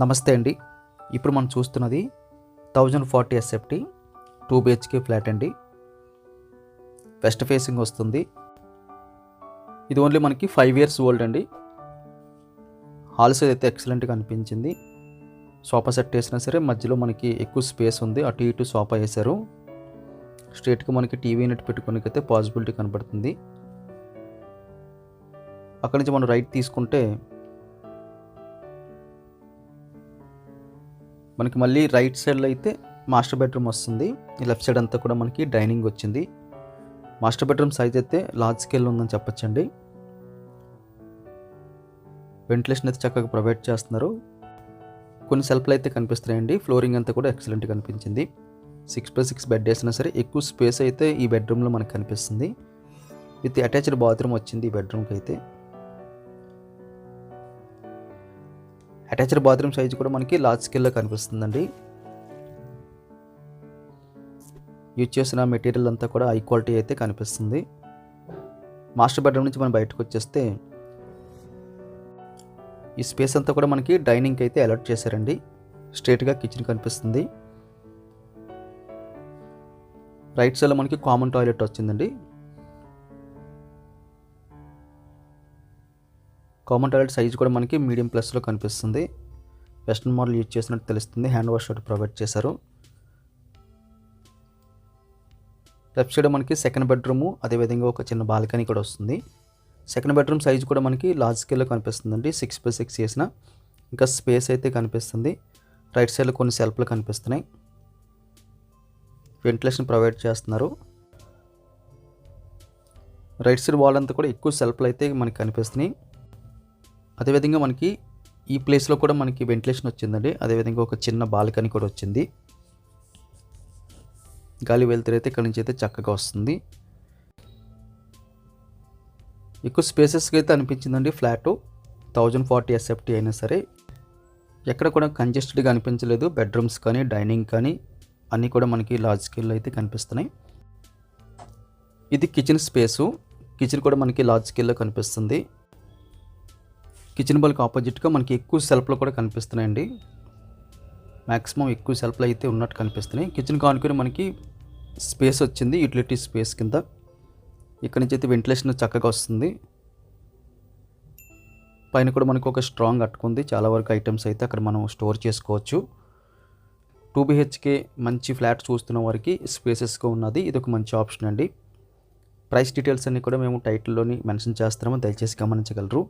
నమస్తే అండి. ఇప్పుడు మనం చూస్తున్నది 1040 ఎస్ఎఫ్టీ 2 బిహెచ్కే ఫ్లాట్ అండి. వెస్ట్ ఫేసింగ్ వస్తుంది. ఇది ఓన్లీ మనకి 5 ఇయర్స్ ఓల్డ్ అండి. హాల్ సైజ్ అయితే ఎక్సలెంట్గా అనిపించింది. సోఫా సెట్ వేసినా సరే మధ్యలో మనకి ఎక్కువ స్పేస్ ఉంది. అటు ఇటు సోఫా వేశారు. స్ట్రేట్గా మనకి టీవీ యూనిట్ పెట్టుకోనికైతే పాసిబిలిటీ కనబడుతుంది. అక్కడి నుంచి మనం రైట్ తీసుకుంటే మనకి మళ్ళీ రైట్ సైడ్లో అయితే మాస్టర్ బెడ్రూమ్ వస్తుంది. లెఫ్ట్ సైడ్ అంతా కూడా మనకి డైనింగ్ వచ్చింది. మాస్టర్ బెడ్రూమ్ సైజ్ అయితే లార్జ్ స్కేల్ ఉందని చెప్పొచ్చండి. వెంటిలేషన్ అయితే చక్కగా ప్రొవైడ్ చేస్తున్నారు. కొన్ని సెల్ఫ్లు అయితే కనిపిస్తున్నాయండి. ఫ్లోరింగ్ అంతా కూడా ఎక్సలెంట్గా కనిపించింది. 6x6 బెడ్ వేసినా సరే ఎక్కువ స్పేస్ అయితే ఈ బెడ్రూమ్లో మనకు కనిపిస్తుంది. విత్ అటాచ్డ్ బాత్రూమ్ వచ్చింది ఈ బెడ్రూమ్కి అయితే. అటాచ్డ్ బాత్రూమ్ సైజ్ కూడా మనకి లార్జ్ స్కేల్లో కనిపిస్తుందండి. యూజ్ చేసిన మెటీరియల్ అంతా కూడా హై క్వాలిటీ అయితే కనిపిస్తుంది. మాస్టర్ బెడ్రూమ్ నుంచి మనం బయటకు వచ్చేస్తే ఈ స్పేస్ అంతా కూడా మనకి డైనింగ్కి అయితే అలాట్ చేశారండి. స్ట్రేట్గా కిచెన్ కనిపిస్తుంది. రైట్ సైడ్లో మనకి కామన్ టాయిలెట్ వచ్చిందండి. కామన్ టాయిలెట్ సైజ్ కూడా మనకి మీడియం ప్లస్లో కనిపిస్తుంది. వెస్ట్రన్ మోడల్ యూజ్ చేసినట్టు తెలుస్తుంది. హ్యాండ్ వాష్ ఒకటి ప్రొవైడ్ చేశారు. లెఫ్ట్ సైడ్ మనకి సెకండ్ బెడ్రూము, అదేవిధంగా ఒక చిన్న బాల్కనీ కూడా వస్తుంది. సెకండ్ బెడ్రూమ్ సైజ్ కూడా మనకి లార్జ్ స్కేల్లో కనిపిస్తుందండి. 6x6 చేసిన ఇంకా స్పేస్ అయితే కనిపిస్తుంది. రైట్ సైడ్లో కొన్ని సెల్ఫ్లు కనిపిస్తున్నాయి. వెంటిలేషన్ ప్రొవైడ్ చేస్తున్నారు. రైట్ సైడ్ వాల్ అంతా కూడా ఎక్కువ సెల్ఫ్లు అయితే మనకి కనిపిస్తున్నాయి. అదేవిధంగా మనకి ఈ ప్లేస్లో కూడా మనకి వెంటిలేషన్ వచ్చిందండి. అదేవిధంగా ఒక చిన్న బాల్కనీ కూడా వచ్చింది. గాలి వెలుతురు అయితే ఇక్కడ నుంచి అయితే చక్కగా వస్తుంది. ఎక్కువ స్పేసెస్గా అయితే అనిపించిందండి ఫ్లాటు. 1040 ఎస్ఎఫ్టీ అయినా సరే ఎక్కడ కూడా కంజెస్టెడ్గా అనిపించలేదు. బెడ్రూమ్స్ కానీ డైనింగ్ కానీ అన్నీ కూడా మనకి లార్జ్ స్కేల్లో అయితే కనిపిస్తున్నాయి. ఇది కిచెన్ స్పేసు. కిచెన్ కూడా మనకి లార్జ్ స్కేల్లో కనిపిస్తుంది. కిచెన్ బల్క్ ఆపోజిట్గా మనకి ఎక్కువ సెల్ఫ్లు కూడా కనిపిస్తున్నాయండి. మ్యాక్సిమం ఎక్కువ సెల్ఫ్లు అయితే ఉన్నట్టు కనిపిస్తున్నాయి. కిచెన్ కానుకొని మనకి స్పేస్ వచ్చింది, యూటిలిటీ స్పేస్ కింద. ఇక్కడ నుంచి అయితే వెంటిలేషన్ చక్కగా వస్తుంది. పైన కూడా మనకు ఒక స్ట్రాంగ్ అట్టుకుంది. చాలా వరకు ఐటమ్స్ అయితే అక్కడ మనం స్టోర్ చేసుకోవచ్చు. 2 బిహెచ్కే మంచి ఫ్లాట్ చూస్తున్న వారికి స్పేసెస్గా ఉన్నది. ఇది ఒక మంచి ఆప్షన్ అండి. ప్రైస్ డీటెయిల్స్ అన్నీ కూడా మేము టైటిల్లోని మెన్షన్ చేస్తాము, దయచేసి గమనించగలరు.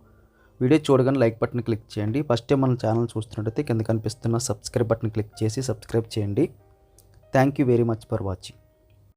వీడియో చూడగానే లైక్ బటన్ క్లిక్ చేయండి. ఫస్ట్ టైం మన ఛానల్ చూస్తున్నట్టయితే కింద కనిపిస్తున్న సబ్స్క్రైబ్ బటన్ క్లిక్ చేసి సబ్స్క్రైబ్ చేయండి. Thank you very much for watching.